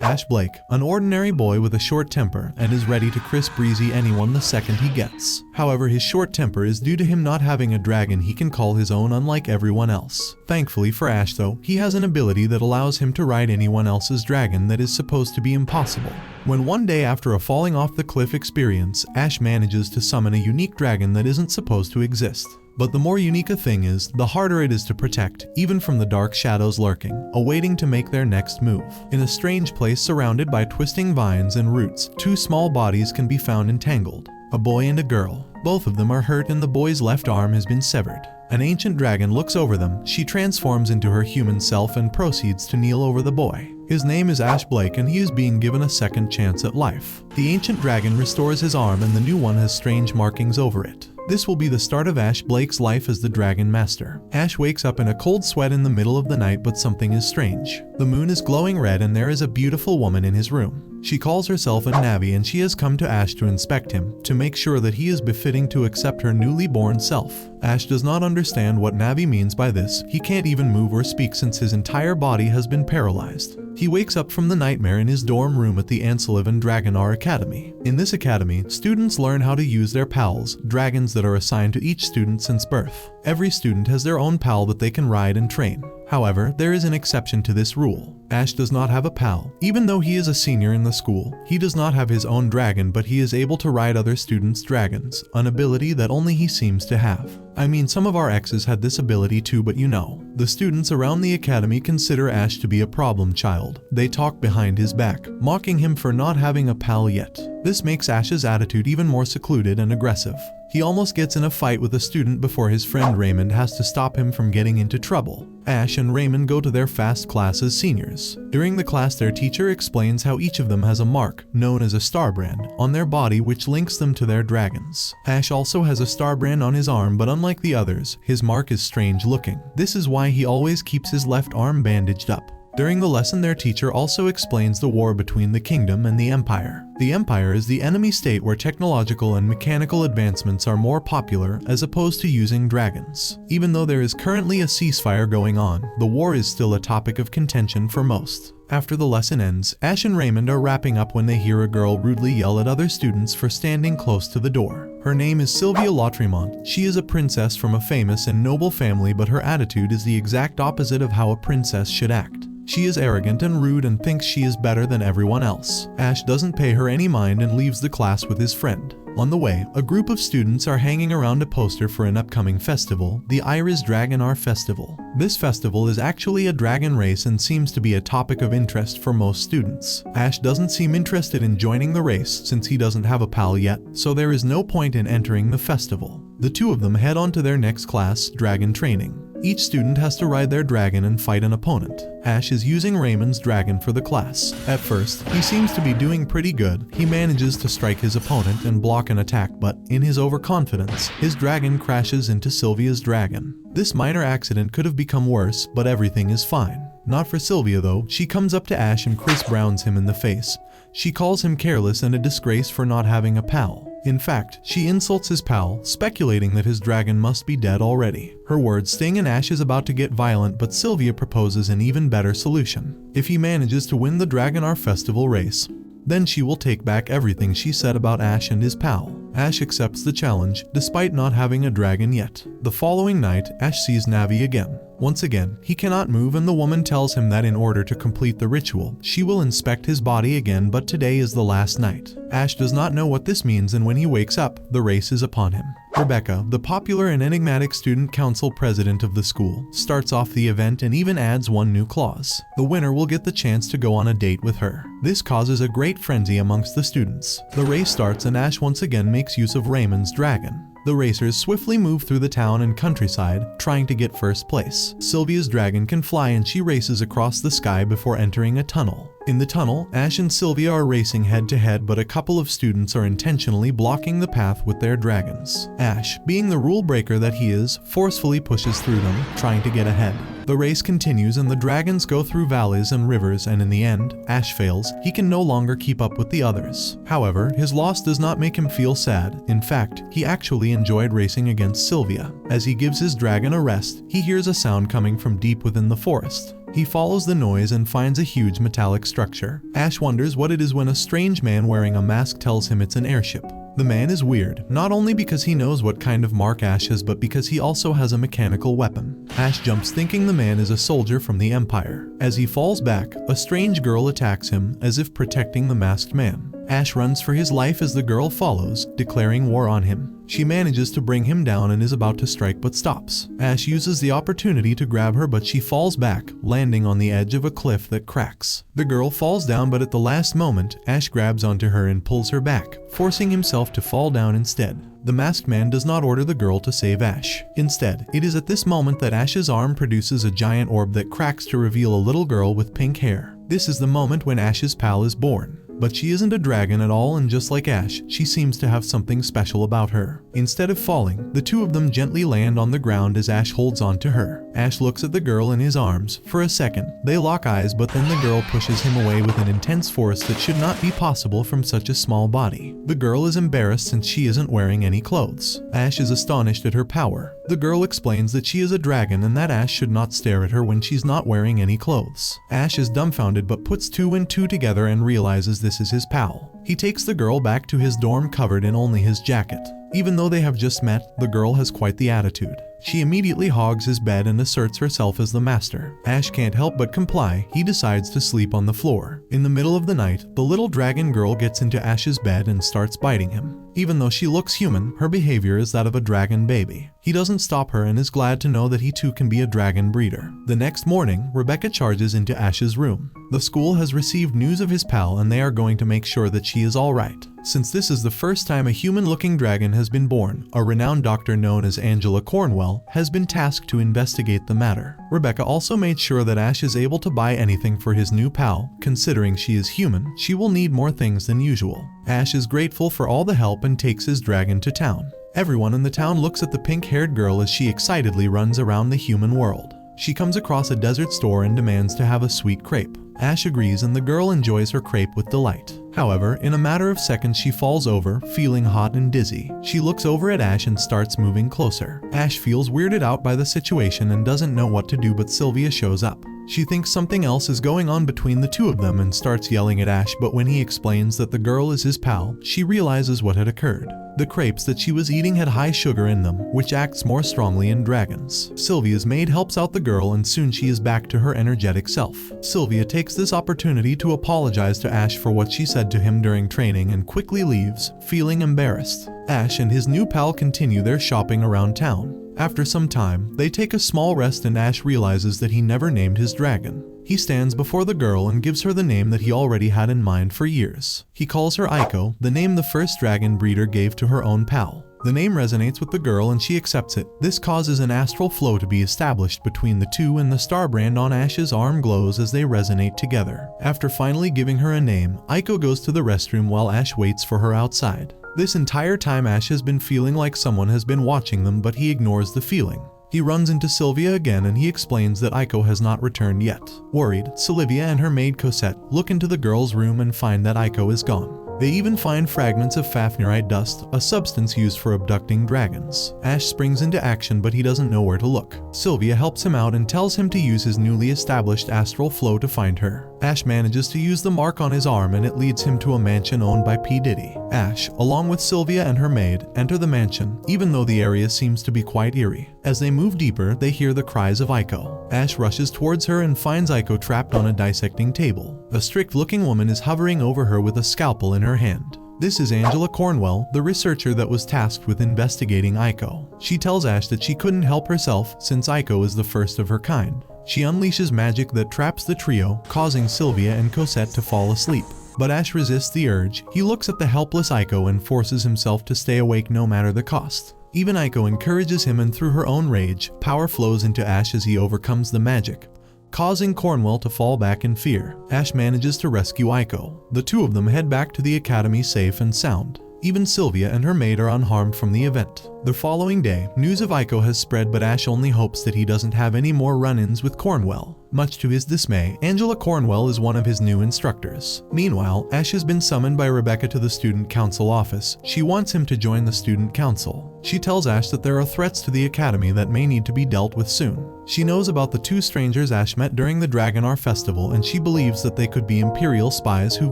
Ash Blake, an ordinary boy with a short temper and is ready to crisp breezy anyone the second he gets. However, his short temper is due to him not having a dragon he can call his own, unlike everyone else. Thankfully for Ash though, he has an ability that allows him to ride anyone else's dragon that is supposed to be impossible. When one day after a falling off the cliff experience, Ash manages to summon a unique dragon that isn't supposed to exist. But the more unique a thing is, the harder it is to protect, even from the dark shadows lurking, awaiting to make their next move. In a strange place surrounded by twisting vines and roots, two small bodies can be found entangled. A boy and a girl. Both of them are hurt and the boy's left arm has been severed. An ancient dragon looks over them, she transforms into her human self and proceeds to kneel over the boy. His name is Ash Blake and he is being given a second chance at life. The ancient dragon restores his arm and the new one has strange markings over it. This will be the start of Ash Blake's life as the Dragon Master. Ash wakes up in a cold sweat in the middle of the night, but something is strange. The moon is glowing red and there is a beautiful woman in his room. She calls herself a Navi and she has come to Ash to inspect him, to make sure that he is befitting to accept her newly born self. Ash does not understand what Navi means by this. He can't even move or speak since his entire body has been paralyzed. He wakes up from the nightmare in his dorm room at the Ancillivin Dragonar Academy. In this academy, students learn how to use their pals, dragons that are assigned to each student since birth. Every student has their own pal that they can ride and train. However, there is an exception to this rule. Ash does not have a pal. Even though he is a senior in the school, he does not have his own dragon, but he is able to ride other students' dragons, an ability that only he seems to have. I mean, some of our exes had this ability too, but you know. The students around the academy consider Ash to be a problem child. They talk behind his back, mocking him for not having a pal yet. This makes Ash's attitude even more secluded and aggressive. He almost gets in a fight with a student before his friend Raymond has to stop him from getting into trouble. Ash and Raymond go to their fast class as seniors. During the class, their teacher explains how each of them has a mark, known as a star brand, on their body which links them to their dragons. Ash also has a star brand on his arm, but unlike the others, his mark is strange looking. This is why he always keeps his left arm bandaged up. During the lesson, their teacher also explains the war between the kingdom and the empire. The empire is the enemy state where technological and mechanical advancements are more popular as opposed to using dragons. Even though there is currently a ceasefire going on, the war is still a topic of contention for most. After the lesson ends, Ash and Raymond are wrapping up when they hear a girl rudely yell at other students for standing close to the door. Her name is Sylvia Lautremont. She is a princess from a famous and noble family, but her attitude is the exact opposite of how a princess should act. She is arrogant and rude and thinks she is better than everyone else. Ash doesn't pay her any mind and leaves the class with his friend. On the way, a group of students are hanging around a poster for an upcoming festival, the Iris Dragonar Festival. This festival is actually a dragon race and seems to be a topic of interest for most students. Ash doesn't seem interested in joining the race since he doesn't have a pal yet, so there is no point in entering the festival. The two of them head on to their next class, Dragon Training. Each student has to ride their dragon and fight an opponent. Ash is using Raymond's dragon for the class. At first, he seems to be doing pretty good. He manages to strike his opponent and block an attack, but in his overconfidence, his dragon crashes into Sylvia's dragon. This minor accident could have become worse, but everything is fine. Not for Sylvia though. She comes up to Ash and Chris Browns him in the face. She calls him careless and a disgrace for not having a pal. In fact, she insults his pal, speculating that his dragon must be dead already. Her words sting and Ash is about to get violent, but Sylvia proposes an even better solution. If he manages to win the Dragonar Festival race, then she will take back everything she said about Ash and his pal. Ash accepts the challenge, despite not having a dragon yet. The following night, Ash sees Navi again. Once again, he cannot move and the woman tells him that in order to complete the ritual, she will inspect his body again, but today is the last night. Ash does not know what this means, and when he wakes up, the race is upon him. Rebecca, the popular and enigmatic student council president of the school, starts off the event and even adds one new clause. The winner will get the chance to go on a date with her. This causes a great frenzy amongst the students. The race starts and Ash once again makes use of Raymond's dragon. The racers swiftly move through the town and countryside, trying to get first place. Sylvia's dragon can fly and she races across the sky before entering a tunnel. In the tunnel, Ash and Sylvia are racing head to head, but a couple of students are intentionally blocking the path with their dragons. Ash, being the rule breaker that he is, forcefully pushes through them, trying to get ahead. The race continues and the dragons go through valleys and rivers, and in the end, Ash fails. He can no longer keep up with the others. However, his loss does not make him feel sad. In fact, he actually enjoyed racing against Sylvia. As he gives his dragon a rest, he hears a sound coming from deep within the forest. He follows the noise and finds a huge metallic structure. Ash wonders what it is when a strange man wearing a mask tells him it's an airship. The man is weird, not only because he knows what kind of mark Ash has, but because he also has a mechanical weapon. Ash jumps thinking the man is a soldier from the Empire. As he falls back, a strange girl attacks him, as if protecting the masked man. Ash runs for his life as the girl follows, declaring war on him. She manages to bring him down and is about to strike but stops. Ash uses the opportunity to grab her, but she falls back, landing on the edge of a cliff that cracks. The girl falls down, but at the last moment, Ash grabs onto her and pulls her back, forcing himself to fall down instead. The masked man does not order the girl to save Ash. Instead, it is at this moment that Ash's arm produces a giant orb that cracks to reveal a little girl with pink hair. This is the moment when Ash's pal is born. But she isn't a dragon at all, and just like Ash, she seems to have something special about her. Instead of falling, the two of them gently land on the ground as Ash holds on to her. Ash looks at the girl in his arms. For a second, they lock eyes, but then the girl pushes him away with an intense force that should not be possible from such a small body. The girl is embarrassed since she isn't wearing any clothes. Ash is astonished at her power. The girl explains that she is a dragon and that Ash should not stare at her when she's not wearing any clothes. Ash is dumbfounded but puts two and two together and realizes this is his pal. He takes the girl back to his dorm covered in only his jacket. Even though they have just met, the girl has quite the attitude. She immediately hogs his bed and asserts herself as the master. Ash can't help but comply. He decides to sleep on the floor. In the middle of the night, the little dragon girl gets into Ash's bed and starts biting him. Even though she looks human, her behavior is that of a dragon baby. He doesn't stop her and is glad to know that he too can be a dragon breeder. The next morning, Rebecca charges into Ash's room. The school has received news of his pal and they are going to make sure that she is alright. Since this is the first time a human-looking dragon has been born, a renowned doctor known as Angela Cornwell has been tasked to investigate the matter. Rebecca also made sure that Ash is able to buy anything for his new pal. Considering she is human, she will need more things than usual. Ash is grateful for all the help and takes his dragon to town. Everyone in the town looks at the pink-haired girl as she excitedly runs around the human world. She comes across a desert store and demands to have a sweet crepe. Ash agrees and the girl enjoys her crepe with delight. However, in a matter of seconds she falls over, feeling hot and dizzy. She looks over at Ash and starts moving closer. Ash feels weirded out by the situation and doesn't know what to do, but Sylvia shows up. She thinks something else is going on between the two of them and starts yelling at Ash, but when he explains that the girl is his pal, she realizes what had occurred. The crepes that she was eating had high sugar in them, which acts more strongly in dragons. Sylvia's maid helps out the girl and soon she is back to her energetic self. Sylvia takes this opportunity to apologize to Ash for what she said to him during training and quickly leaves, feeling embarrassed. Ash and his new pal continue their shopping around town. After some time, they take a small rest and Ash realizes that he never named his dragon. He stands before the girl and gives her the name that he already had in mind for years. He calls her Aiko, the name the first dragon breeder gave to her own pal. The name resonates with the girl and she accepts it. This causes an astral flow to be established between the two and the star brand on Ash's arm glows as they resonate together. After finally giving her a name, Aiko goes to the restroom while Ash waits for her outside. This entire time Ash has been feeling like someone has been watching them, but he ignores the feeling. He runs into Sylvia again and he explains that Aiko has not returned yet. Worried, Sylvia and her maid Cosette look into the girl's room and find that Aiko is gone. They even find fragments of fafnirite dust, a substance used for abducting dragons. Ash springs into action but he doesn't know where to look. Sylvia helps him out and tells him to use his newly established astral flow to find her. Ash manages to use the mark on his arm and it leads him to a mansion owned by P. Diddy. Ash, along with Sylvia and her maid, enter the mansion, even though the area seems to be quite eerie. As they move deeper, they hear the cries of Aiko. Ash rushes towards her and finds Aiko trapped on a dissecting table. A strict-looking woman is hovering over her with a scalpel in her hand. This is Angela Cornwell, the researcher that was tasked with investigating Aiko. She tells Ash that she couldn't help herself since Aiko is the first of her kind. She unleashes magic that traps the trio, causing Sylvia and Cosette to fall asleep. But Ash resists the urge. He looks at the helpless Aiko and forces himself to stay awake no matter the cost. Even Aiko encourages him and through her own rage, power flows into Ash as he overcomes the magic, causing Cornwell to fall back in fear. Ash manages to rescue Aiko. The two of them head back to the academy safe and sound. Even Sylvia and her maid are unharmed from the event. The following day, news of Aiko has spread but Ash only hopes that he doesn't have any more run-ins with Cornwell. Much to his dismay, Angela Cornwell is one of his new instructors. Meanwhile, Ash has been summoned by Rebecca to the student council office. She wants him to join the student council. She tells Ash that there are threats to the academy that may need to be dealt with soon. She knows about the two strangers Ash met during the Dragonar festival, and she believes that they could be Imperial spies who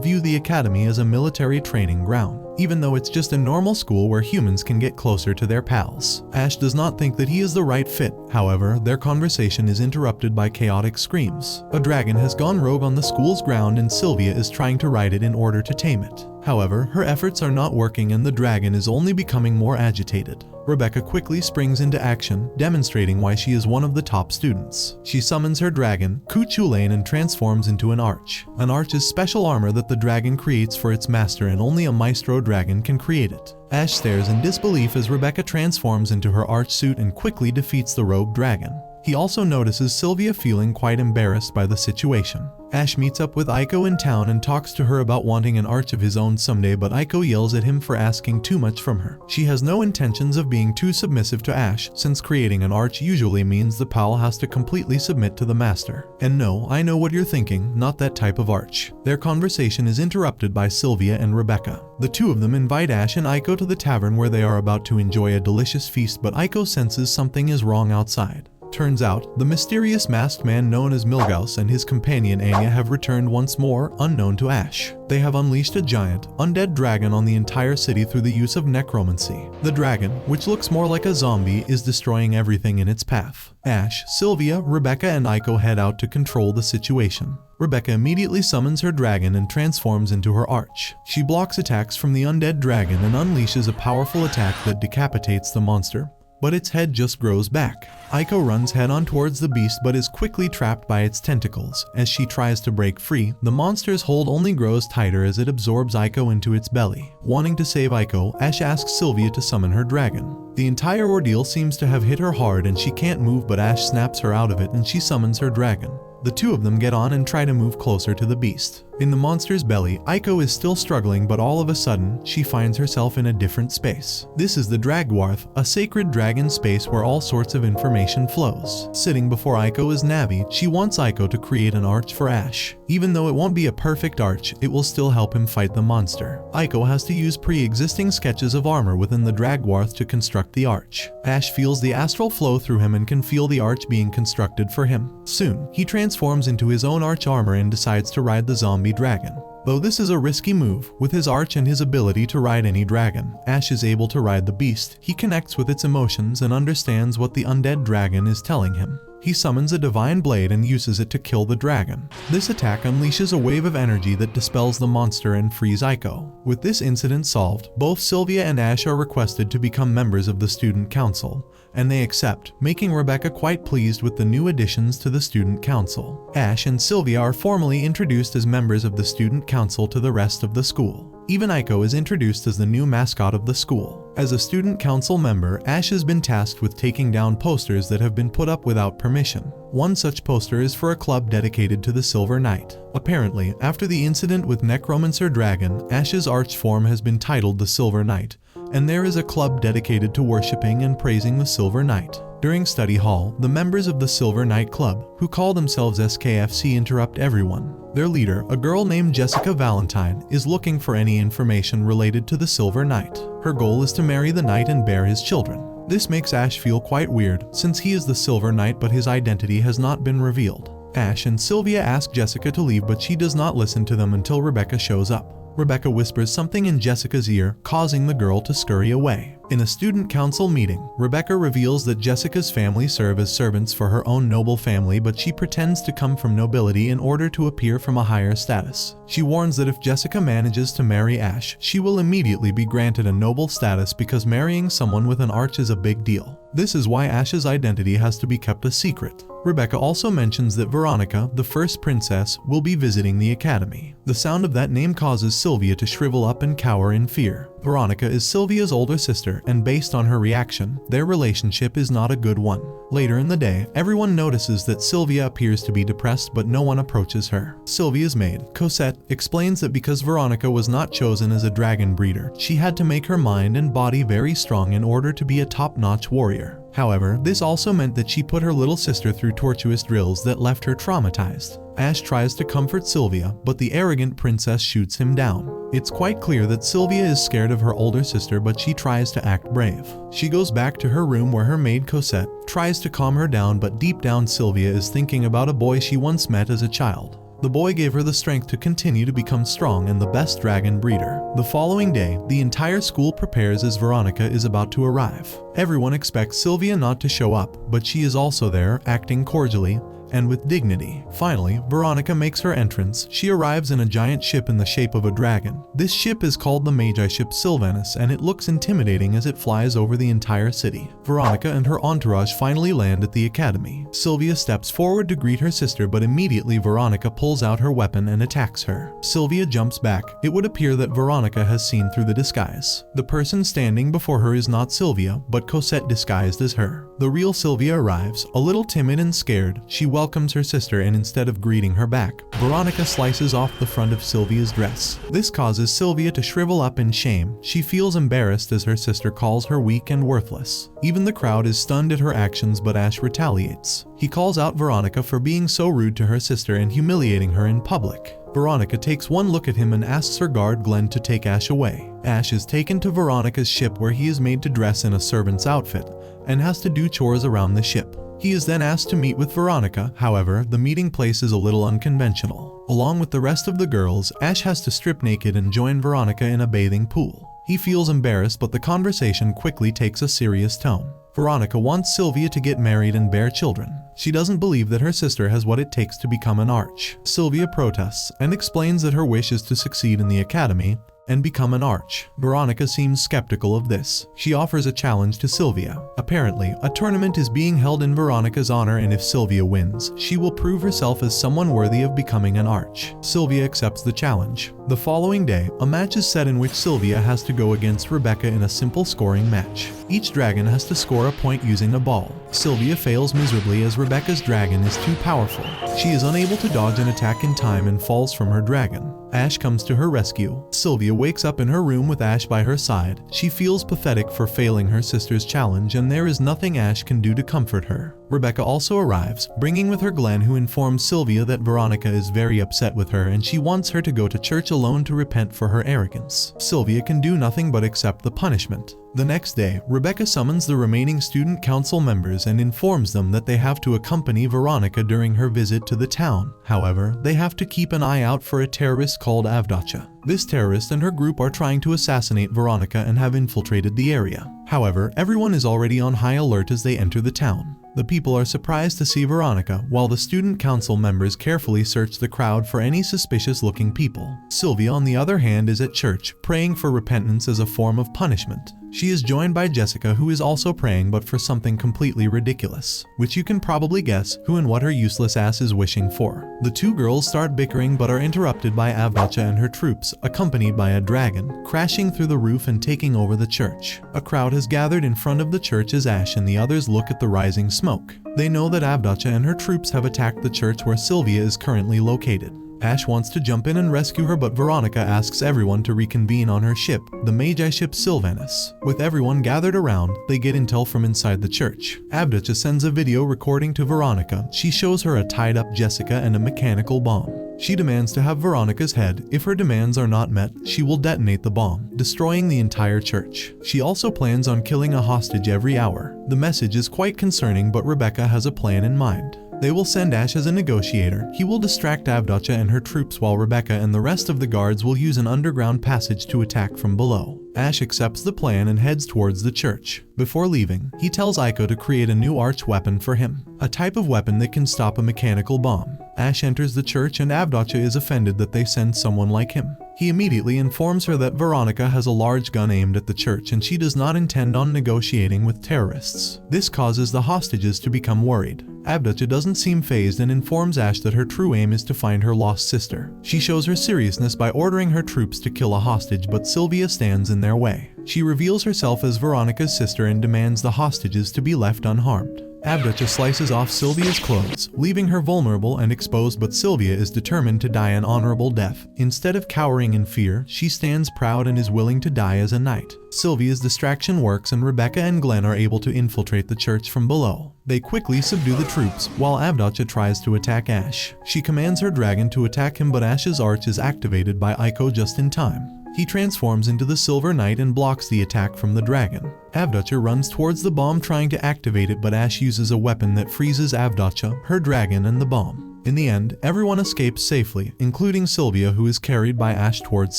view the academy as a military training ground, even though it's just a normal school where humans can get closer to their pals. Ash does not think that he is the right fit. However, their conversation is interrupted by chaotic screams. A dragon has gone rogue on the school's ground and Sylvia is trying to ride it in order to tame it. However, her efforts are not working and the dragon is only becoming more agitated. Rebecca quickly springs into action, demonstrating why she is one of the top students. She summons her dragon, Kuchulain, and transforms into an arch. An arch is special armor that the dragon creates for its master, and only a maestro dragon can create it. Ash stares in disbelief as Rebecca transforms into her arch suit and quickly defeats the rogue dragon. He also notices Sylvia feeling quite embarrassed by the situation. Ash meets up with Aiko in town and talks to her about wanting an arch of his own someday, but Aiko yells at him for asking too much from her. She has no intentions of being too submissive to Ash, since creating an arch usually means the pal has to completely submit to the master. And no, I know what you're thinking, not that type of arch. Their conversation is interrupted by Sylvia and Rebecca. The two of them invite Ash and Aiko to the tavern where they are about to enjoy a delicious feast, but Aiko senses something is wrong outside. Turns out, the mysterious masked man known as Milgaus and his companion Anya have returned once more, unknown to Ash. They have unleashed a giant, undead dragon on the entire city through the use of necromancy. The dragon, which looks more like a zombie, is destroying everything in its path. Ash, Sylvia, Rebecca, and Aiko head out to control the situation. Rebecca immediately summons her dragon and transforms into her arch. She blocks attacks from the undead dragon and unleashes a powerful attack that decapitates the monster, but its head just grows back. Aiko runs head-on towards the beast but is quickly trapped by its tentacles. As she tries to break free, the monster's hold only grows tighter as it absorbs Aiko into its belly. Wanting to save Aiko, Ash asks Sylvia to summon her dragon. The entire ordeal seems to have hit her hard and she can't move, but Ash snaps her out of it and she summons her dragon. The two of them get on and try to move closer to the beast. In the monster's belly, Aiko is still struggling, but all of a sudden, she finds herself in a different space. This is the Dragwarth, a sacred dragon space where all sorts of information flows. Sitting before Aiko is Navi. She wants Aiko to create an arch for Ash. Even though it won't be a perfect arch, it will still help him fight the monster. Aiko has to use pre-existing sketches of armor within the Dragwarth to construct the arch. Ash feels the astral flow through him and can feel the arch being constructed for him. Soon, he transforms into his own arch armor and decides to ride the zombie dragon. Though this is a risky move, with his arch and his ability to ride any dragon, Ash is able to ride the beast. He connects with its emotions and understands what the undead dragon is telling him. He summons a divine blade and uses it to kill the dragon. This attack unleashes a wave of energy that dispels the monster and frees Aiko. With this incident solved, both Sylvia and Ash are requested to become members of the student council, and they accept, making Rebecca quite pleased with the new additions to the student council. Ash and Sylvia are formally introduced as members of the student council to the rest of the school. Even Aiko is introduced as the new mascot of the school. As a student council member, Ash has been tasked with taking down posters that have been put up without permission. One such poster is for a club dedicated to the Silver Knight. Apparently, after the incident with Necromancer Dragon, Ash's arch form has been titled the Silver Knight, and there is a club dedicated to worshipping and praising the Silver Knight. During study hall, the members of the Silver Knight Club, who call themselves SKFC, interrupt everyone. Their leader, a girl named Jessica Valentine, is looking for any information related to the Silver Knight. Her goal is to marry the knight and bear his children. This makes Ash feel quite weird, since he is the Silver Knight but his identity has not been revealed. Ash and Sylvia ask Jessica to leave, but she does not listen to them until Rebecca shows up. Rebecca whispers something in Jessica's ear, causing the girl to scurry away. In a student council meeting, Rebecca reveals that Jessica's family serve as servants for her own noble family, but she pretends to come from nobility in order to appear from a higher status. She warns that if Jessica manages to marry Ash, she will immediately be granted a noble status because marrying someone with an arch is a big deal. This is why Ash's identity has to be kept a secret. Rebecca also mentions that Veronica, the first princess, will be visiting the academy. The sound of that name causes Sylvia to shrivel up and cower in fear. Veronica is Sylvia's older sister, and based on her reaction, their relationship is not a good one. Later in the day, everyone notices that Sylvia appears to be depressed, but no one approaches her. Sylvia's maid, Cosette, explains that because Veronica was not chosen as a dragon breeder, she had to make her mind and body very strong in order to be a top-notch warrior. However, this also meant that she put her little sister through tortuous drills that left her traumatized. Ash tries to comfort Sylvia, but the arrogant princess shoots him down. It's quite clear that Sylvia is scared of her older sister, but she tries to act brave. She goes back to her room where her maid Cosette tries to calm her down, but deep down Sylvia is thinking about a boy she once met as a child. The boy gave her the strength to continue to become strong and the best dragon breeder. The following day, the entire school prepares as Veronica is about to arrive. Everyone expects Sylvia not to show up, but she is also there, acting cordially and with dignity. Finally, Veronica makes her entrance. She arrives in a giant ship in the shape of a dragon. This ship is called the Magi ship Sylvanus, and it looks intimidating as it flies over the entire city. Veronica and her entourage finally land at the academy. Sylvia steps forward to greet her sister, but immediately Veronica pulls out her weapon and attacks her. Sylvia jumps back. It would appear that Veronica has seen through the disguise. The person standing before her is not Sylvia, but Cosette disguised as her. The real Sylvia arrives, a little timid and scared. She welcomes her sister, and instead of greeting her back, Veronica slices off the front of Sylvia's dress. This causes Sylvia to shrivel up in shame. She feels embarrassed as her sister calls her weak and worthless. Even the crowd is stunned at her actions, but Ash retaliates. He calls out Veronica for being so rude to her sister and humiliating her in public. Veronica takes one look at him and asks her guard Glenn to take Ash away. Ash is taken to Veronica's ship, where he is made to dress in a servant's outfit and has to do chores around the ship. He is then asked to meet with Veronica. However, the meeting place is a little unconventional. Along with the rest of the girls, Ash has to strip naked and join Veronica in a bathing pool. He feels embarrassed, but the conversation quickly takes a serious tone. Veronica wants Sylvia to get married and bear children. She doesn't believe that her sister has what it takes to become an arch. Sylvia protests and explains that her wish is to succeed in the academy and become an arch. Veronica seems skeptical of this. She offers a challenge to Sylvia. Apparently, a tournament is being held in Veronica's honor, and if Sylvia wins, she will prove herself as someone worthy of becoming an arch. Sylvia accepts the challenge. The following day, a match is set in which Sylvia has to go against Rebecca in a simple scoring match. Each dragon has to score a point using a ball. Sylvia fails miserably as Rebecca's dragon is too powerful. She is unable to dodge an attack in time and falls from her dragon. Ash comes to her rescue. Sylvia wakes up in her room with Ash by her side. She feels pathetic for failing her sister's challenge, and there is nothing Ash can do to comfort her. Rebecca also arrives, bringing with her Glenn, who informs Sylvia that Veronica is very upset with her and she wants her to go to church alone to repent for her arrogance. Sylvia can do nothing but accept the punishment. The next day, Rebecca summons the remaining student council members and informs them that they have to accompany Veronica during her visit to the town. However, they have to keep an eye out for a terrorist called Avdacha. This terrorist and her group are trying to assassinate Veronica and have infiltrated the area. However, everyone is already on high alert as they enter the town. The people are surprised to see Veronica, while the student council members carefully search the crowd for any suspicious-looking people. Sylvia, on the other hand, is at church, praying for repentance as a form of punishment. She is joined by Jessica, who is also praying, but for something completely ridiculous, which you can probably guess who and what her useless ass is wishing for. The two girls start bickering but are interrupted by Avdacha and her troops, accompanied by a dragon, crashing through the roof and taking over the church. A crowd has gathered in front of the church as Ash and the others look at the rising smoke. They know that Avdacha and her troops have attacked the church where Sylvia is currently located. Ash wants to jump in and rescue her, but Veronica asks everyone to reconvene on her ship, the Magi ship Sylvanus. With everyone gathered around, they get intel from inside the church. Avdacha sends a video recording to Veronica. She shows her a tied-up Jessica and a mechanical bomb. She demands to have Veronica's head. If her demands are not met, she will detonate the bomb, destroying the entire church. She also plans on killing a hostage every hour. The message is quite concerning, but Rebecca has a plan in mind. They will send Ash as a negotiator. He will distract Avdacha and her troops, while Rebecca and the rest of the guards will use an underground passage to attack from below. Ash accepts the plan and heads towards the church. Before leaving, he tells Aiko to create a new arch weapon for him, a type of weapon that can stop a mechanical bomb. Ash enters the church and Avdacha is offended that they send someone like him. He immediately informs her that Veronica has a large gun aimed at the church and she does not intend on negotiating with terrorists. This causes the hostages to become worried. Avdacha doesn't seem fazed and informs Ash that her true aim is to find her lost sister. She shows her seriousness by ordering her troops to kill a hostage, but Sylvia stands in their way. She reveals herself as Veronica's sister and demands the hostages to be left unharmed. Avducha slices off Sylvia's clothes, leaving her vulnerable and exposed, but Sylvia is determined to die an honorable death. Instead of cowering in fear, she stands proud and is willing to die as a knight. Sylvia's distraction works and Rebecca and Glenn are able to infiltrate the church from below. They quickly subdue the troops, while Avducha tries to attack Ash. She commands her dragon to attack him, but Ash's arch is activated by Aiko just in time. He transforms into the Silver Knight and blocks the attack from the dragon. Avducha runs towards the bomb trying to activate it, but Ash uses a weapon that freezes Avducha, her dragon, and the bomb. In the end, everyone escapes safely, including Sylvia, who is carried by Ash towards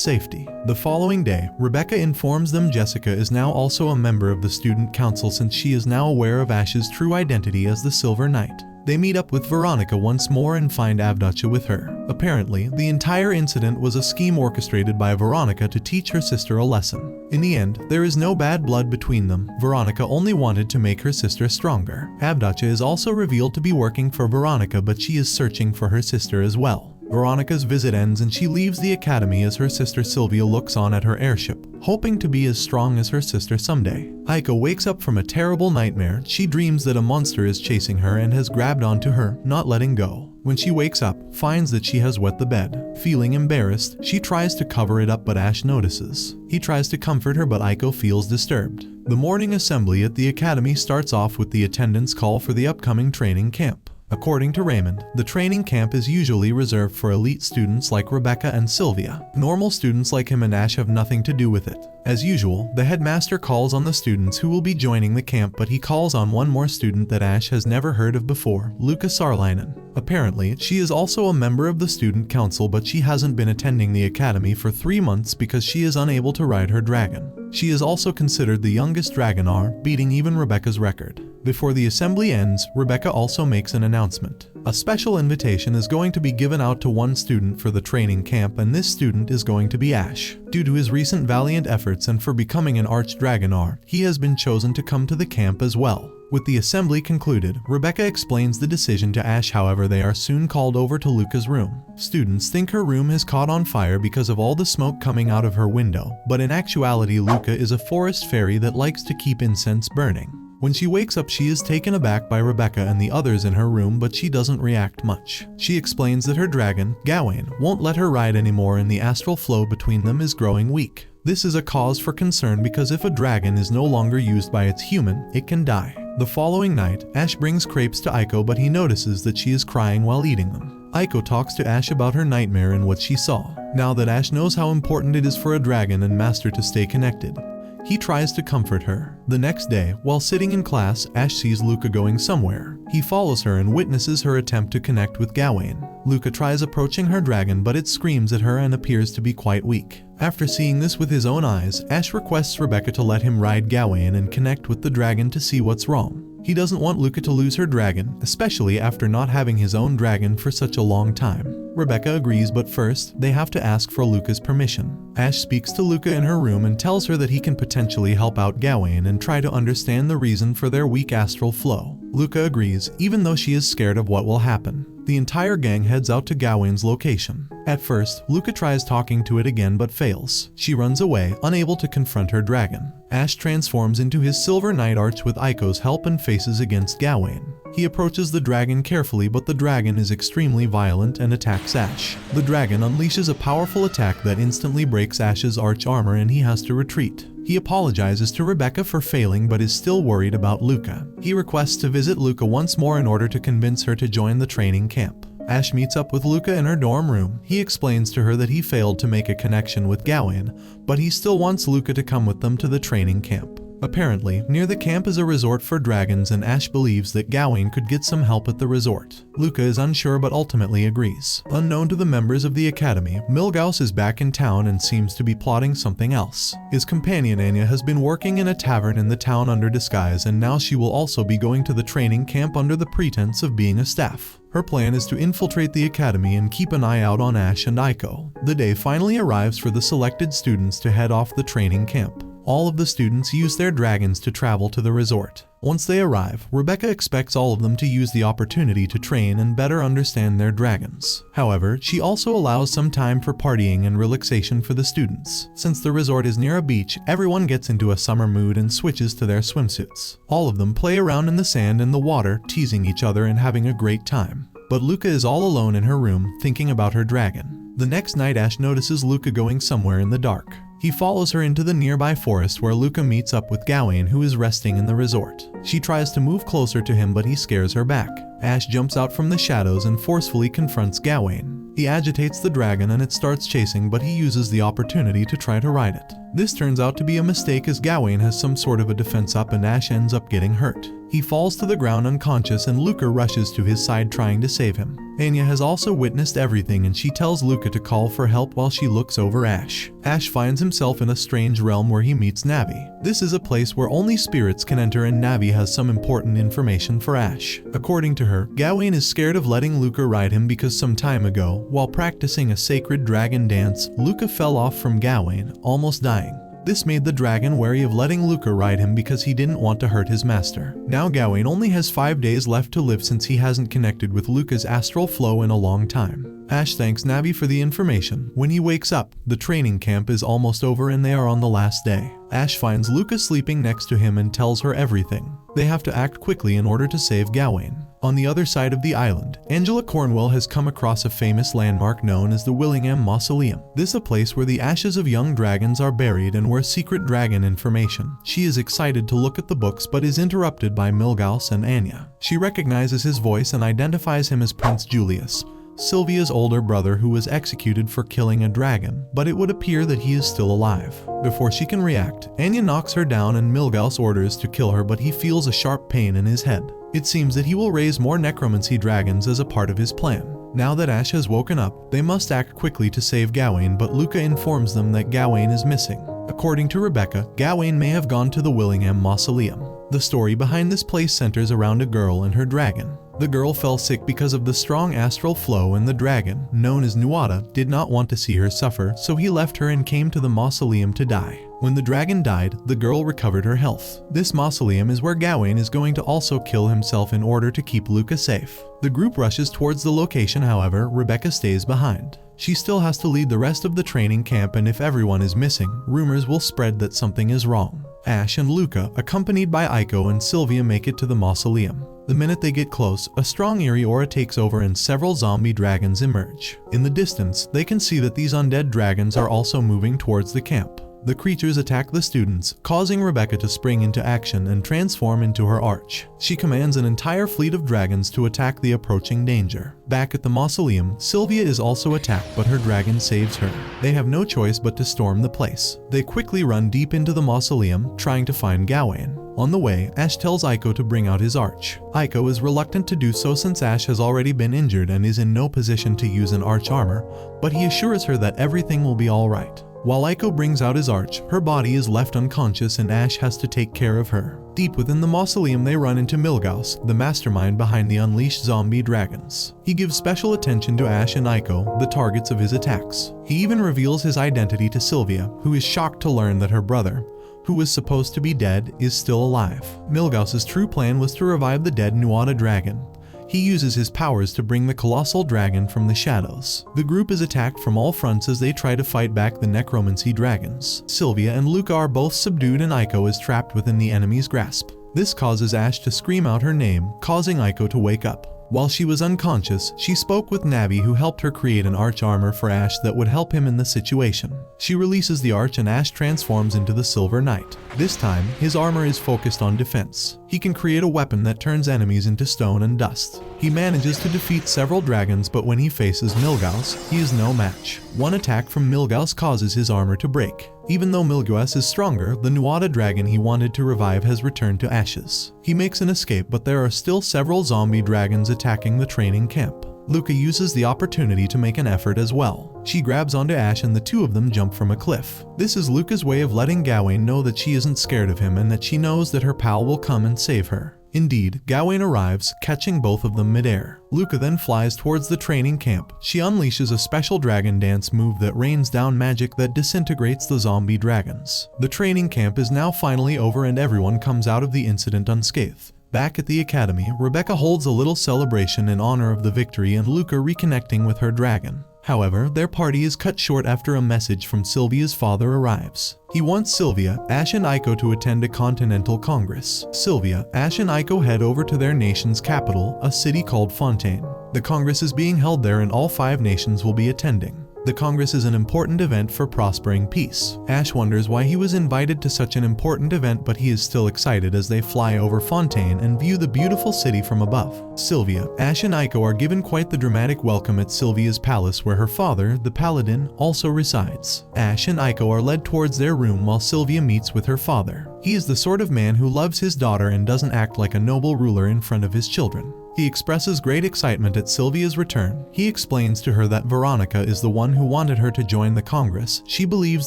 safety. The following day, Rebecca informs them Jessica is now also a member of the student council since she is now aware of Ash's true identity as the Silver Knight. They meet up with Veronica once more and find Avducha with her. Apparently, the entire incident was a scheme orchestrated by Veronica to teach her sister a lesson. In the end, there is no bad blood between them. Veronica only wanted to make her sister stronger. Avducha is also revealed to be working for Veronica, but she is searching for her sister as well. Veronica's visit ends and she leaves the academy as her sister Sylvia looks on at her airship, hoping to be as strong as her sister someday. Aiko wakes up from a terrible nightmare. She dreams that a monster is chasing her and has grabbed onto her, not letting go. When she wakes up, finds that she has wet the bed. Feeling embarrassed, she tries to cover it up, but Ash notices. He tries to comfort her, but Aiko feels disturbed. The morning assembly at the academy starts off with the attendance call for the upcoming training camp. According to Raymond, the training camp is usually reserved for elite students like Rebecca and Sylvia. Normal students like him and Ash have nothing to do with it. As usual, the headmaster calls on the students who will be joining the camp, but he calls on one more student that Ash has never heard of before, Luca Sarlainen. Apparently, she is also a member of the student council, but she hasn't been attending the academy for 3 months because she is unable to ride her dragon. She is also considered the youngest Dragonar, beating even Rebecca's record. Before the assembly ends, Rebecca also makes an announcement. A special invitation is going to be given out to one student for the training camp, and this student is going to be Ash. Due to his recent valiant efforts and for becoming an Arch-Dragonar, he has been chosen to come to the camp as well. With the assembly concluded, Rebecca explains the decision to Ash. However, they are soon called over to Luca's room. Students think her room has caught on fire because of all the smoke coming out of her window, but in actuality Luca is a forest fairy that likes to keep incense burning. When she wakes up, she is taken aback by Rebecca and the others in her room, but she doesn't react much. She explains that her dragon, Gawain, won't let her ride anymore and the astral flow between them is growing weak. This is a cause for concern because if a dragon is no longer used by its human, it can die. The following night, Ash brings crepes to Aiko, but he notices that she is crying while eating them. Aiko talks to Ash about her nightmare and what she saw. Now that Ash knows how important it is for a dragon and master to stay connected, he tries to comfort her. The next day, while sitting in class, Ash sees Luca going somewhere. He follows her and witnesses her attempt to connect with Gawain. Luca tries approaching her dragon, but it screams at her and appears to be quite weak. After seeing this with his own eyes, Ash requests Rebecca to let him ride Gawain and connect with the dragon to see what's wrong. He doesn't want Luca to lose her dragon, especially after not having his own dragon for such a long time. Rebecca agrees, but first, they have to ask for Luca's permission. Ash speaks to Luca in her room and tells her that he can potentially help out Gawain and try to understand the reason for their weak astral flow. Luca agrees, even though she is scared of what will happen. The entire gang heads out to Gawain's location. At first, Luca tries talking to it again but fails. She runs away, unable to confront her dragon. Ash transforms into his Silver Knight Arch with Aiko's help and faces against Gawain. He approaches the dragon carefully, but the dragon is extremely violent and attacks Ash. The dragon unleashes a powerful attack that instantly breaks Ash's arch armor and he has to retreat. He apologizes to Rebecca for failing but is still worried about Luca. He requests to visit Luca once more in order to convince her to join the training camp. Ash meets up with Luca in her dorm room. He explains to her that he failed to make a connection with Gawain, but he still wants Luca to come with them to the training camp. Apparently, near the camp is a resort for dragons and Ash believes that Gawain could get some help at the resort. Luca is unsure but ultimately agrees. Unknown to the members of the academy, Milgaus is back in town and seems to be plotting something else. His companion Anya has been working in a tavern in the town under disguise, and now she will also be going to the training camp under the pretense of being a staff. Her plan is to infiltrate the academy and keep an eye out on Ash and Aiko. The day finally arrives for the selected students to head off the training camp. All of the students use their dragons to travel to the resort. Once they arrive, Rebecca expects all of them to use the opportunity to train and better understand their dragons. However, she also allows some time for partying and relaxation for the students. Since the resort is near a beach, everyone gets into a summer mood and switches to their swimsuits. All of them play around in the sand and the water, teasing each other and having a great time. But Luca is all alone in her room, thinking about her dragon. The next night, Ash notices Luca going somewhere in the dark. He follows her into the nearby forest where Luca meets up with Gawain, who is resting in the resort. She tries to move closer to him, but he scares her back. Ash jumps out from the shadows and forcefully confronts Gawain. He agitates the dragon and it starts chasing, but he uses the opportunity to try to ride it. This turns out to be a mistake as Gawain has some sort of a defense up and Ash ends up getting hurt. He falls to the ground unconscious and Luca rushes to his side trying to save him. Anya has also witnessed everything and she tells Luca to call for help while she looks over Ash. Ash finds himself in a strange realm where he meets Navi. This is a place where only spirits can enter and Navi has some important information for Ash. According to her, Gawain is scared of letting Luca ride him because some time ago, while practicing a sacred dragon dance, Luca fell off from Gawain, almost dying. This made the dragon wary of letting Luca ride him because he didn't want to hurt his master. Now Gawain only has 5 days left to live since he hasn't connected with Luca's astral flow in a long time. Ash thanks Navi for the information. When he wakes up, the training camp is almost over and they are on the last day. Ash finds Luca sleeping next to him and tells her everything. They have to act quickly in order to save Gawain. On the other side of the island, Angela Cornwell has come across a famous landmark known as the Willingham Mausoleum. This is a place where the ashes of young dragons are buried and where secret dragon information. She is excited to look at the books but is interrupted by Milgaus and Anya. She recognizes his voice and identifies him as Prince Julius, Sylvia's older brother who was executed for killing a dragon, but it would appear that he is still alive. Before she can react, Anya knocks her down and Milgaus orders to kill her, but he feels a sharp pain in his head. It seems that he will raise more necromancy dragons as a part of his plan. Now that Ash has woken up, they must act quickly to save Gawain, but Luca informs them that Gawain is missing. According to Rebecca, Gawain may have gone to the Willingham Mausoleum. The story behind this place centers around a girl and her dragon. The girl fell sick because of the strong astral flow and the dragon, known as Nuada, did not want to see her suffer, so he left her and came to the mausoleum to die. When the dragon died, the girl recovered her health. This mausoleum is where Gawain is going to also kill himself in order to keep Luca safe. The group rushes towards the location, however, Rebecca stays behind. She still has to lead the rest of the training camp, and if everyone is missing, rumors will spread that something is wrong. Ash and Luca, accompanied by Aiko and Sylvia, make it to the mausoleum. The minute they get close, a strong eerie aura takes over and several zombie dragons emerge. In the distance, they can see that these undead dragons are also moving towards the camp. The creatures attack the students, causing Rebecca to spring into action and transform into her arch. She commands an entire fleet of dragons to attack the approaching danger. Back at the mausoleum, Sylvia is also attacked, but her dragon saves her. They have no choice but to storm the place. They quickly run deep into the mausoleum, trying to find Gawain. On the way, Ash tells Aiko to bring out his arch. Aiko is reluctant to do so since Ash has already been injured and is in no position to use an arch armor, but he assures her that everything will be alright. While Aiko brings out his arch, her body is left unconscious and Ash has to take care of her. Deep within the mausoleum, they run into Milgaus, the mastermind behind the unleashed zombie dragons. He gives special attention to Ash and Aiko, the targets of his attacks. He even reveals his identity to Sylvia, who is shocked to learn that her brother, who was supposed to be dead, is still alive. Milgaus's true plan was to revive the dead Nuada dragon. He uses his powers to bring the colossal dragon from the shadows. The group is attacked from all fronts as they try to fight back the necromancy dragons. Sylvia and Luca are both subdued and Aiko is trapped within the enemy's grasp. This causes Ash to scream out her name, causing Aiko to wake up. While she was unconscious, she spoke with Navi, who helped her create an arch armor for Ash that would help him in the situation. She releases the arch and Ash transforms into the Silver Knight. This time, his armor is focused on defense. He can create a weapon that turns enemies into stone and dust. He manages to defeat several dragons, but when he faces Milgaus, he is no match. One attack from Milgaus causes his armor to break. Even though Milgaus is stronger, the Nuada dragon he wanted to revive has returned to ashes. He makes an escape, but there are still several zombie dragons attacking the training camp. Luca uses the opportunity to make an effort as well. She grabs onto Ash and the two of them jump from a cliff. This is Luca's way of letting Gawain know that she isn't scared of him and that she knows that her pal will come and save her. Indeed, Gawain arrives, catching both of them midair. Luca then flies towards the training camp. She unleashes a special dragon dance move that rains down magic that disintegrates the zombie dragons. The training camp is now finally over and everyone comes out of the incident unscathed. Back at the academy, Rebecca holds a little celebration in honor of the victory and Luca reconnecting with her dragon. However, their party is cut short after a message from Sylvia's father arrives. He wants Sylvia, Ash and Aiko to attend a continental congress. Sylvia, Ash and Aiko head over to their nation's capital, a city called Fontaine. The congress is being held there and all 5 nations will be attending. The Congress is an important event for prospering peace. Ash wonders why he was invited to such an important event, but he is still excited as they fly over Fontaine and view the beautiful city from above. Sylvia, Ash and Aiko are given quite the dramatic welcome at Sylvia's palace where her father, the paladin, also resides. Ash and Aiko are led towards their room while Sylvia meets with her father. He is the sort of man who loves his daughter and doesn't act like a noble ruler in front of his children. He expresses great excitement at Sylvia's return. He explains to her that Veronica is the one who wanted her to join the Congress. She believes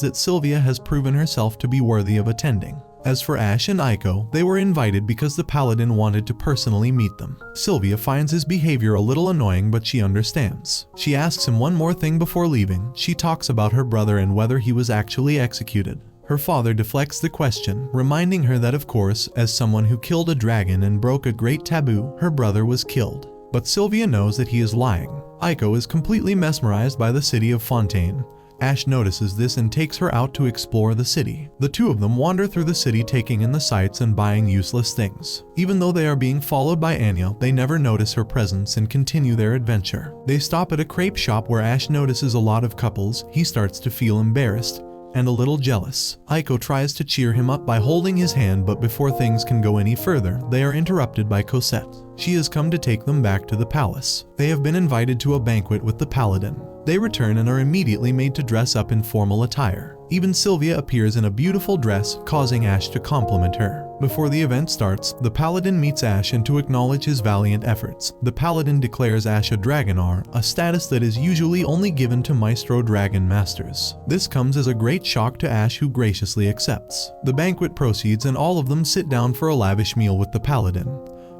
that Sylvia has proven herself to be worthy of attending. As for Ash and Aiko, they were invited because the paladin wanted to personally meet them. Sylvia finds his behavior a little annoying, but she understands. She asks him one more thing before leaving. She talks about her brother and whether he was actually executed. Her father deflects the question, reminding her that of course, as someone who killed a dragon and broke a great taboo, her brother was killed. But Sylvia knows that he is lying. Aiko is completely mesmerized by the city of Fontaine. Ash notices this and takes her out to explore the city. The two of them wander through the city taking in the sights and buying useless things. Even though they are being followed by Anya, they never notice her presence and continue their adventure. They stop at a crepe shop where Ash notices a lot of couples. He starts to feel embarrassed and a little jealous. Aiko tries to cheer him up by holding his hand, but before things can go any further, they are interrupted by Cosette. She has come to take them back to the palace. They have been invited to a banquet with the paladin. They return and are immediately made to dress up in formal attire. Even Sylvia appears in a beautiful dress, causing Ash to compliment her. Before the event starts, the paladin meets Ash and to acknowledge his valiant efforts, the paladin declares Ash a Dragonar, a status that is usually only given to Maestro Dragon Masters. This comes as a great shock to Ash, who graciously accepts. The banquet proceeds and all of them sit down for a lavish meal with the paladin,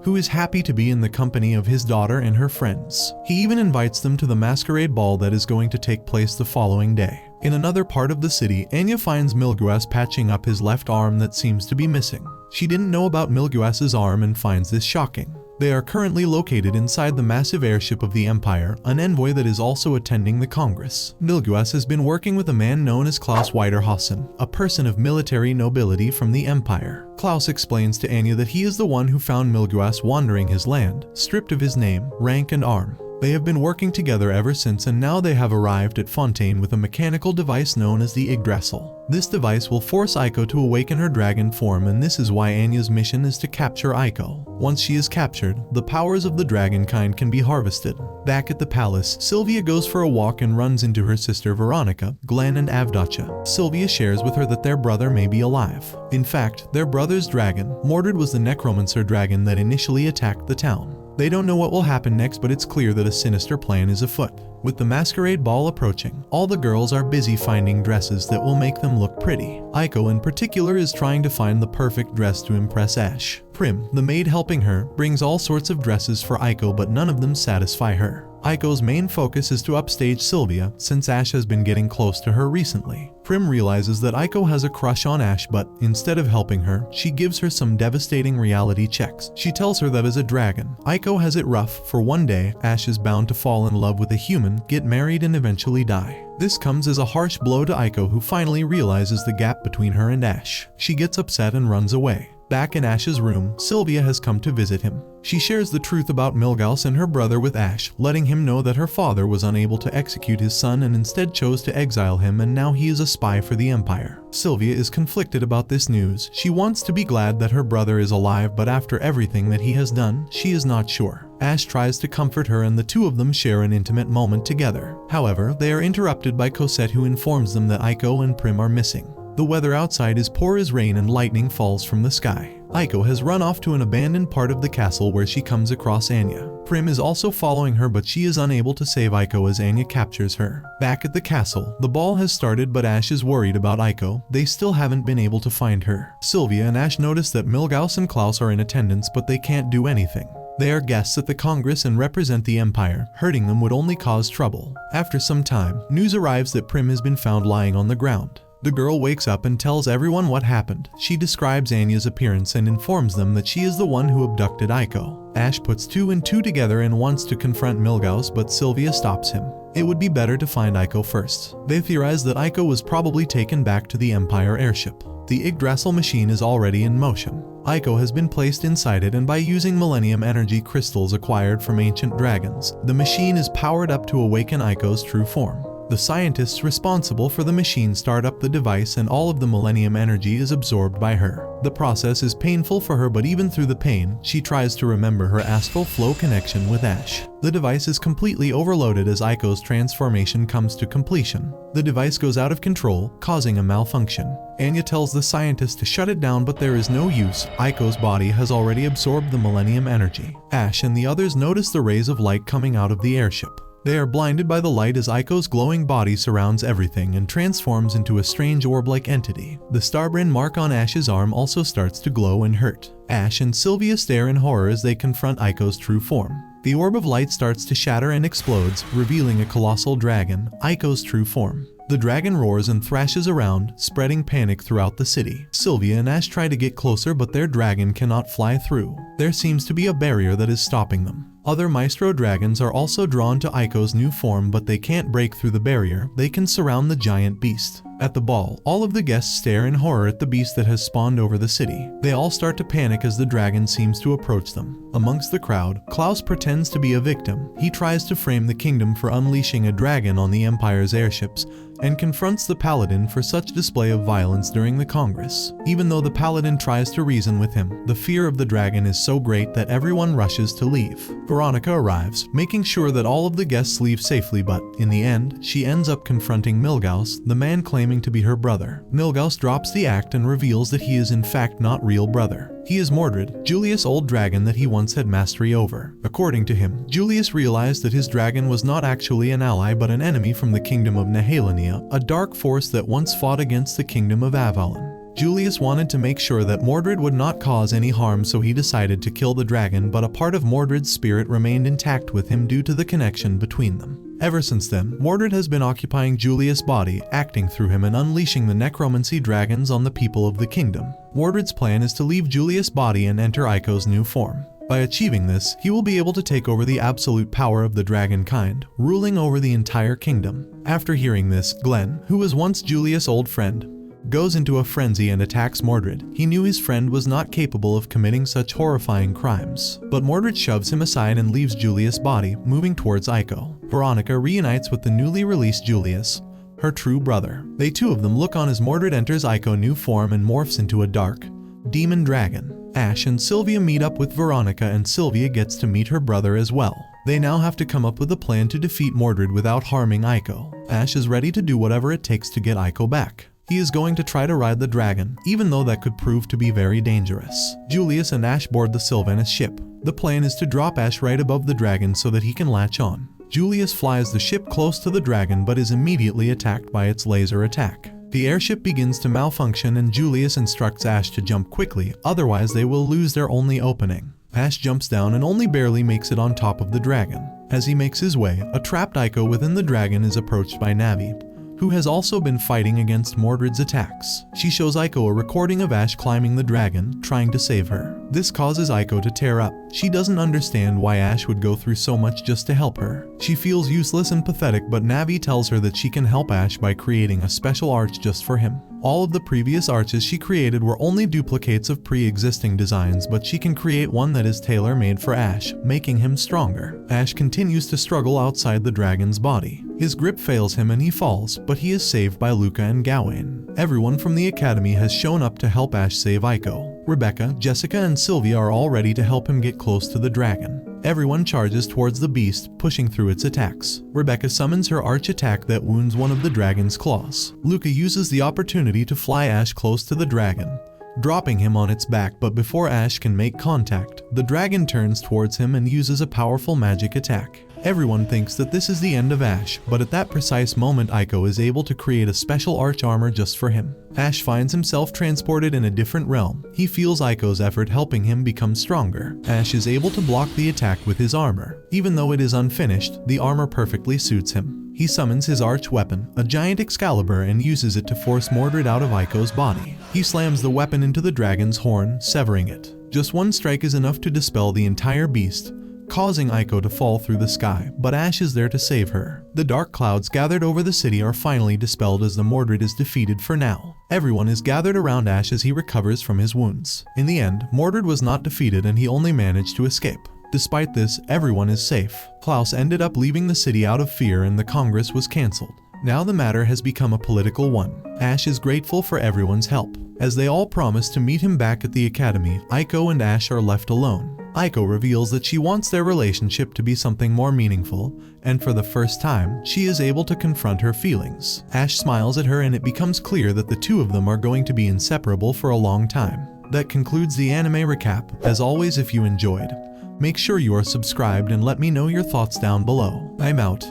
who is happy to be in the company of his daughter and her friends. He even invites them to the masquerade ball that is going to take place the following day. In another part of the city, Anya finds Milguas patching up his left arm that seems to be missing. She didn't know about Milguas's arm and finds this shocking. They are currently located inside the massive airship of the Empire, an envoy that is also attending the Congress. Milguas has been working with a man known as Klaus Widerhausen, a person of military nobility from the Empire. Klaus explains to Anya that he is the one who found Milguas wandering his land, stripped of his name, rank and arm. They have been working together ever since, and now they have arrived at Fontaine with a mechanical device known as the Yggdrasil. This device will force Aiko to awaken her dragon form, and this is why Anya's mission is to capture Aiko. Once she is captured, the powers of the dragon kind can be harvested. Back at the palace, Sylvia goes for a walk and runs into her sister Veronica, Glenn and Avdacia. Sylvia shares with her that their brother may be alive. In fact, their brother's dragon, Morid, was the necromancer dragon that initially attacked the town. They don't know what will happen next, but it's clear that a sinister plan is afoot. With the masquerade ball approaching, all the girls are busy finding dresses that will make them look pretty. Aiko in particular is trying to find the perfect dress to impress Ash. Prim, the maid helping her, brings all sorts of dresses for Aiko, but none of them satisfy her. Aiko's main focus is to upstage Sylvia, since Ash has been getting close to her recently. Prim realizes that Aiko has a crush on Ash, but instead of helping her, she gives her some devastating reality checks. She tells her that as a dragon, Aiko has it rough, for one day, Ash is bound to fall in love with a human, get married and eventually die. This comes as a harsh blow to Aiko, who finally realizes the gap between her and Ash. She gets upset and runs away. Back in Ash's room, Sylvia has come to visit him. She shares the truth about Milguas and her brother with Ash, letting him know that her father was unable to execute his son and instead chose to exile him, and now he is a spy for the Empire. Sylvia is conflicted about this news. She wants to be glad that her brother is alive, but after everything that he has done, she is not sure. Ash tries to comfort her and the two of them share an intimate moment together. However, they are interrupted by Cosette, who informs them that Aiko and Prim are missing. The weather outside is poor as rain and lightning falls from the sky. Aiko has run off to an abandoned part of the castle where she comes across Anya. Prim is also following her, but she is unable to save Aiko as Anya captures her. Back at the castle, the ball has started, but Ash is worried about Aiko. They still haven't been able to find her. Sylvia and Ash notice that Milgaus and Klaus are in attendance, but they can't do anything. They are guests at the Congress and represent the Empire. Hurting them would only cause trouble. After some time, news arrives that Prim has been found lying on the ground. The girl wakes up and tells everyone what happened. She describes Anya's appearance and informs them that she is the one who abducted Aiko. Ash puts 2 and 2 together and wants to confront Milgaus, but Sylvia stops him. It would be better to find Aiko first. They theorize that Aiko was probably taken back to the Empire airship. The Yggdrasil machine is already in motion. Aiko has been placed inside it, and by using Millennium energy crystals acquired from ancient dragons, the machine is powered up to awaken Aiko's true form. The scientists responsible for the machine start up the device, and all of the Millennium energy is absorbed by her. The process is painful for her, but even through the pain, she tries to remember her astral flow connection with Ash. The device is completely overloaded as Aiko's transformation comes to completion. The device goes out of control, causing a malfunction. Anya tells the scientist to shut it down, but there is no use. Aiko's body has already absorbed the Millennium energy. Ash and the others notice the rays of light coming out of the airship. They are blinded by the light as Aiko's glowing body surrounds everything and transforms into a strange orb-like entity. The starbrand mark on Ash's arm also starts to glow and hurt. Ash and Sylvia stare in horror as they confront Aiko's true form. The orb of light starts to shatter and explodes, revealing a colossal dragon, Aiko's true form. The dragon roars and thrashes around, spreading panic throughout the city. Sylvia and Ash try to get closer, but their dragon cannot fly through. There seems to be a barrier that is stopping them. Other Maestro dragons are also drawn to Aiko's new form, but they can't break through the barrier. They can surround the giant beast. At the ball, all of the guests stare in horror at the beast that has spawned over the city. They all start to panic as the dragon seems to approach them. Amongst the crowd, Klaus pretends to be a victim. He tries to frame the kingdom for unleashing a dragon on the Empire's airships, and confronts the paladin for such display of violence during the Congress. Even though the paladin tries to reason with him, the fear of the dragon is so great that everyone rushes to leave. Veronica arrives, making sure that all of the guests leave safely, but in the end, she ends up confronting Milgaus, the man claiming to be her brother. Milgaus drops the act and reveals that he is in fact not real brother. He is Morid, Julius' old dragon that he once had mastery over. According to him, Julius realized that his dragon was not actually an ally but an enemy from the kingdom of Nehalenia, a dark force that once fought against the kingdom of Avalon. Julius wanted to make sure that Mordred would not cause any harm, so he decided to kill the dragon, but a part of Mordred's spirit remained intact with him due to the connection between them. Ever since then, Mordred has been occupying Julius' body, acting through him and unleashing the necromancy dragons on the people of the kingdom. Mordred's plan is to leave Julius' body and enter Aiko's new form. By achieving this, he will be able to take over the absolute power of the dragon kind, ruling over the entire kingdom. After hearing this, Glenn, who was once Julius' old friend, goes into a frenzy and attacks Mordred. He knew his friend was not capable of committing such horrifying crimes, but Mordred shoves him aside and leaves Julius' body, moving towards Aiko. Veronica reunites with the newly released Julius, her true brother. They two of them look on as Mordred enters Aiko's new form and morphs into a dark demon dragon. Ash and Sylvia meet up with Veronica, and Sylvia gets to meet her brother as well. They now have to come up with a plan to defeat Mordred without harming Aiko. Ash is ready to do whatever it takes to get Aiko back. He is going to try to ride the dragon, even though that could prove to be very dangerous. Julius and Ash board the Sylvanus ship. The plan is to drop Ash right above the dragon so that he can latch on. Julius flies the ship close to the dragon but is immediately attacked by its laser attack. The airship begins to malfunction and Julius instructs Ash to jump quickly, otherwise they will lose their only opening. Ash jumps down and only barely makes it on top of the dragon. As he makes his way, a trapped Aiko within the dragon is approached by Navi, who has also been fighting against Mordred's attacks. She shows Aiko a recording of Ash climbing the dragon, trying to save her. This causes Aiko to tear up. She doesn't understand why Ash would go through so much just to help her. She feels useless and pathetic, but Navi tells her that she can help Ash by creating a special arch just for him. All of the previous arches she created were only duplicates of pre-existing designs, but she can create one that is tailor-made for Ash, making him stronger. Ash continues to struggle outside the dragon's body. His grip fails him and he falls, but he is saved by Luca and Gawain. Everyone from the academy has shown up to help Ash save Aiko. Rebecca, Jessica, and Sylvia are all ready to help him get close to the dragon. Everyone charges towards the beast, pushing through its attacks. Rebecca summons her arch attack that wounds one of the dragon's claws. Luca uses the opportunity to fly Ash close to the dragon, dropping him on its back, but before Ash can make contact, the dragon turns towards him and uses a powerful magic attack. Everyone thinks that this is the end of Ash, but at that precise moment Aiko is able to create a special arch armor just for him. Ash finds himself transported in a different realm. He feels Aiko's effort helping him become stronger. Ash is able to block the attack with his armor. Even though it is unfinished, the armor perfectly suits him. He summons his arch weapon, a giant Excalibur, and uses it to force Morid out of Aiko's body. He slams the weapon into the dragon's horn, severing it. Just one strike is enough to dispel the entire beast, causing Aiko to fall through the sky, but Ash is there to save her. The dark clouds gathered over the city are finally dispelled as the Morid is defeated for now. Everyone is gathered around Ash as he recovers from his wounds. In the end, Morid was not defeated and he only managed to escape. Despite this, everyone is safe. Klaus ended up leaving the city out of fear and the Congress was cancelled. Now the matter has become a political one. Ash is grateful for everyone's help. As they all promise to meet him back at the academy, Aiko and Ash are left alone. Aiko reveals that she wants their relationship to be something more meaningful, and for the first time, she is able to confront her feelings. Ash smiles at her and it becomes clear that the two of them are going to be inseparable for a long time. That concludes the anime recap. As always, if you enjoyed, make sure you are subscribed and let me know your thoughts down below. I'm out.